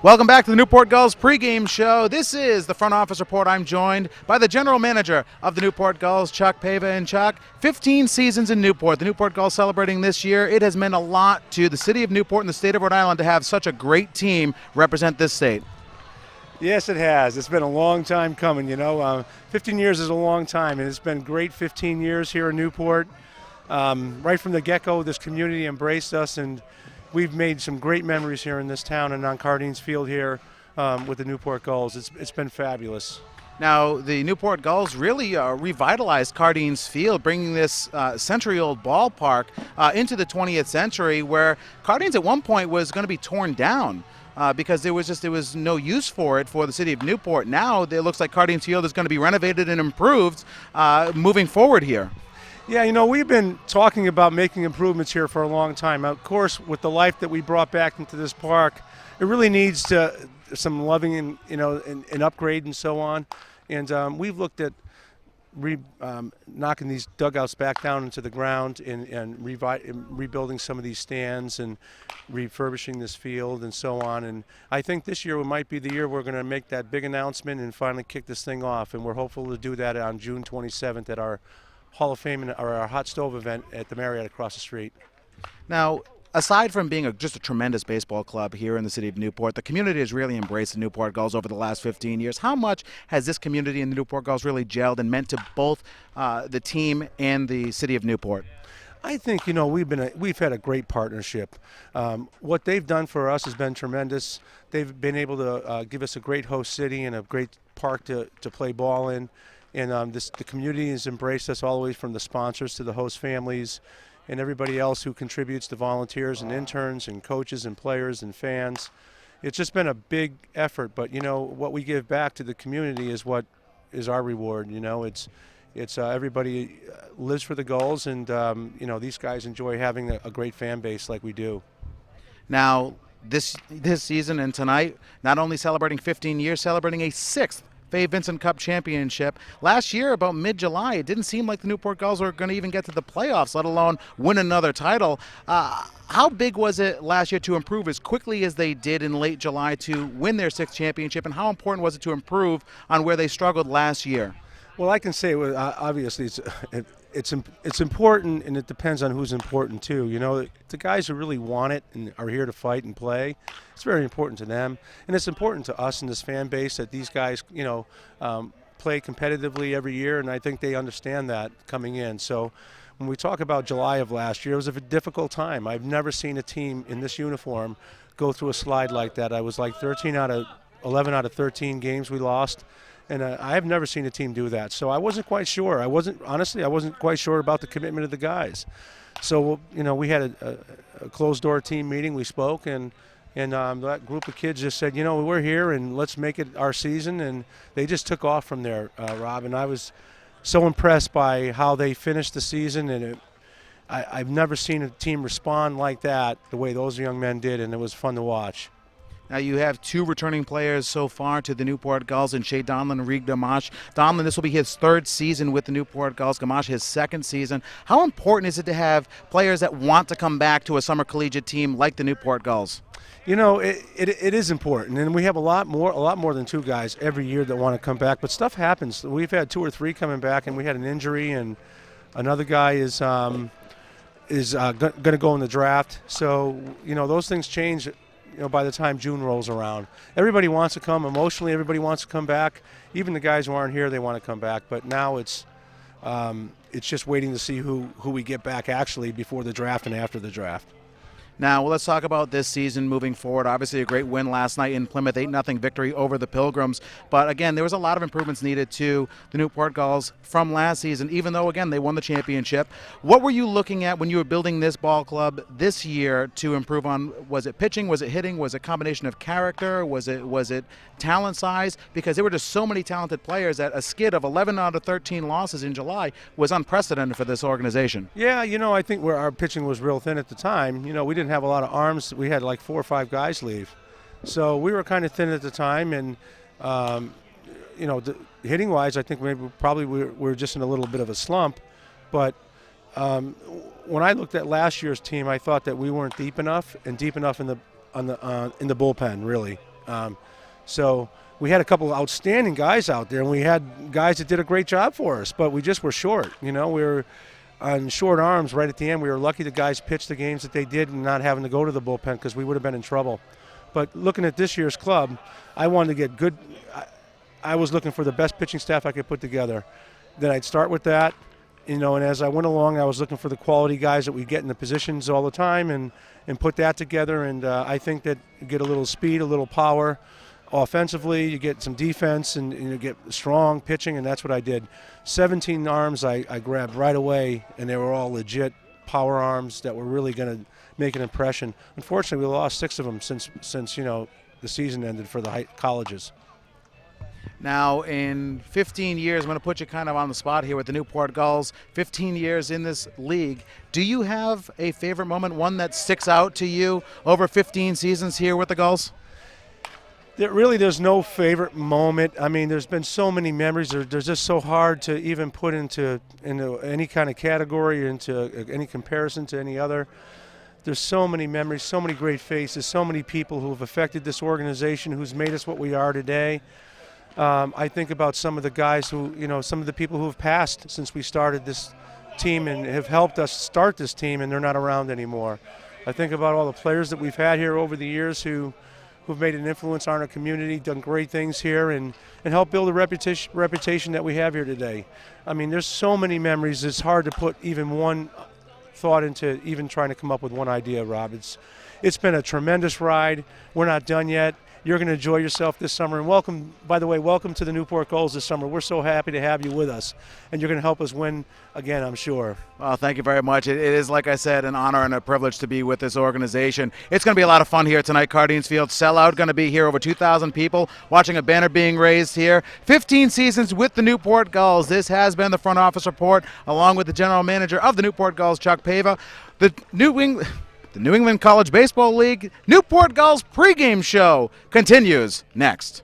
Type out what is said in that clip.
Welcome back to the Newport Gulls pregame show. This is the front office report. I'm joined by the general manager of the Newport Gulls, Chuck Pava. And Chuck, 15 seasons in Newport. The Newport Gulls celebrating this year. It has meant a lot to the city of Newport and the state of Rhode Island to have such a great team represent this state. Yes, it has. It's been a long time coming, 15 years is a long time, and it's been great 15 years here in Newport. Right from the get-go, this community embraced us, and we've made some great memories here in this town and on Cardines Field here with the Newport Gulls. It's been fabulous. Now, the Newport Gulls really revitalized Cardines Field, bringing this century-old ballpark into the 20th century, where Cardines at one point was going to be torn down because there was no use for it for the city of Newport. Now it looks like Cardines Field is going to be renovated and improved moving forward here. Yeah, we've been talking about making improvements here for a long time. Of course, with the life that we brought back into this park, it really needs some loving and upgrade and so on. And we've looked at knocking these dugouts back down into the ground and rebuilding some of these stands and refurbishing this field and so on. And I think this year might be the year we're going to make that big announcement and finally kick this thing off. And we're hopeful to do that on June 27th at our Hall of Fame or our hot stove event at the Marriott across the street. Now, aside from being just a tremendous baseball club here in the city of Newport, the community has really embraced the Newport Gulls over the last 15 years. How much has this community and the Newport Gulls really gelled and meant to both the team and the city of Newport? I think we've had a great partnership. What they've done for us has been tremendous. They've been able to give us a great host city and a great park to play ball in. And the community has embraced us all the way from the sponsors to the host families and everybody else who contributes, the volunteers and interns and coaches and players and fans. It's just been a big effort, but what we give back to the community is what is our reward. It's everybody lives for the Gulls, and these guys enjoy having a great fan base like we do. Now, this season and tonight, not only celebrating 15 years, celebrating a sixth Fay Vincent Cup championship. Last year, about mid-July, it didn't seem like the Newport Gulls were going to even get to the playoffs, let alone win another title. How big was it last year to improve as quickly as they did in late July to win their sixth championship, and how important was it to improve on where they struggled last year? Well, I can say obviously it's important, and it depends on who's important too. The guys who really want it and are here to fight and play, it's very important to them, and it's important to us and this fan base that these guys play competitively every year, and I think they understand that coming in. So when we talk about July of last year, it was a difficult time. I've never seen a team in this uniform go through a slide like that. I was like 11 out of 13 games we lost. And I have never seen a team do that. So I wasn't quite sure. I wasn't quite sure about the commitment of the guys. So, we had a closed-door team meeting. We spoke, and that group of kids just said, we're here, and let's make it our season. And they just took off from there, Rob. And I was so impressed by how they finished the season. And I've never seen a team respond like that the way those young men did, and it was fun to watch. Now you have two returning players so far to the Newport Gulls in Shea Donlin and Reed Gamache. Donlin, this will be his third season with the Newport Gulls. Gamache, his second season. How important is it to have players that want to come back to a summer collegiate team like the Newport Gulls? It is important, and we have a lot more than two guys every year that want to come back. But stuff happens. We've had two or three coming back, and we had an injury, and another guy is going to go in the draft. So those things change. By the time June rolls around, everybody wants to come. Emotionally, everybody wants to come back. Even the guys who aren't here, they want to come back. But now it's just waiting to see who we get back actually before the draft and after the draft. Now, let's talk about this season moving forward. Obviously, a great win last night in Plymouth, 8-0 victory over the Pilgrims. But, again, there was a lot of improvements needed to the Newport Gulls from last season, even though, again, they won the championship. What were you looking at when you were building this ball club this year to improve on? Was it pitching? Was it hitting? Was it a combination of character? Was it talent size? Because there were just so many talented players that a skid of 11 out of 13 losses in July was unprecedented for this organization. Yeah, I think where our pitching was real thin at the time. We didn't have a lot of arms. We had like 4 or 5 guys leave, so we were kind of thin at the time. And hitting wise, I think probably we're just in a little bit of a slump. But when I looked at last year's team, I thought that we weren't deep enough in the bullpen really. So we had a couple of outstanding guys out there, and we had guys that did a great job for us, but we just were short. We were on short arms right at the end. We were lucky the guys pitched the games that they did and not having to go to the bullpen because we would have been in trouble. But looking at this year's club, I wanted to get good. I was looking for the best pitching staff I could put together. Then I'd start with that, and as I went along, I was looking for the quality guys that we get in the positions all the time and put that together. And I think that you get a little speed, a little power offensively, you get some defense, and you get strong pitching, and that's what I did. 17 arms I grabbed right away, and they were all legit power arms that were really going to make an impression. Unfortunately, we lost 6 of them since the season ended for the colleges. Now, in 15 years, I'm going to put you kind of on the spot here with the Newport Gulls. 15 years in this league. Do you have a favorite moment, one that sticks out to you over 15 seasons here with the Gulls? There's no favorite moment. I mean, there's been so many memories. They're just so hard to even put into any kind of category, into any comparison to any other. There's so many memories, so many great faces, so many people who have affected this organization, who's made us what we are today. I think about some of the guys who, some of the people who have passed since we started this team and have helped us start this team, and they're not around anymore. I think about all the players that we've had here over the years who've made an influence on our community, done great things here, and helped build the reputation that we have here today. I mean, there's so many memories, it's hard to put even one thought into even trying to come up with one idea, Rob. It's been a tremendous ride. We're not done yet. You're going to enjoy yourself this summer. And welcome to the Newport Gulls this summer. We're so happy to have you with us. And you're going to help us win again, I'm sure. Well, thank you very much. It is, like I said, an honor and a privilege to be with this organization. It's going to be a lot of fun here tonight. Cardines Field sellout, going to be here, over 2,000 people watching a banner being raised here. 15 seasons with the Newport Gulls. This has been the Front Office Report, along with the general manager of the Newport Gulls, Chuck Pava. The New England College Baseball League Newport Gulls pregame show continues next.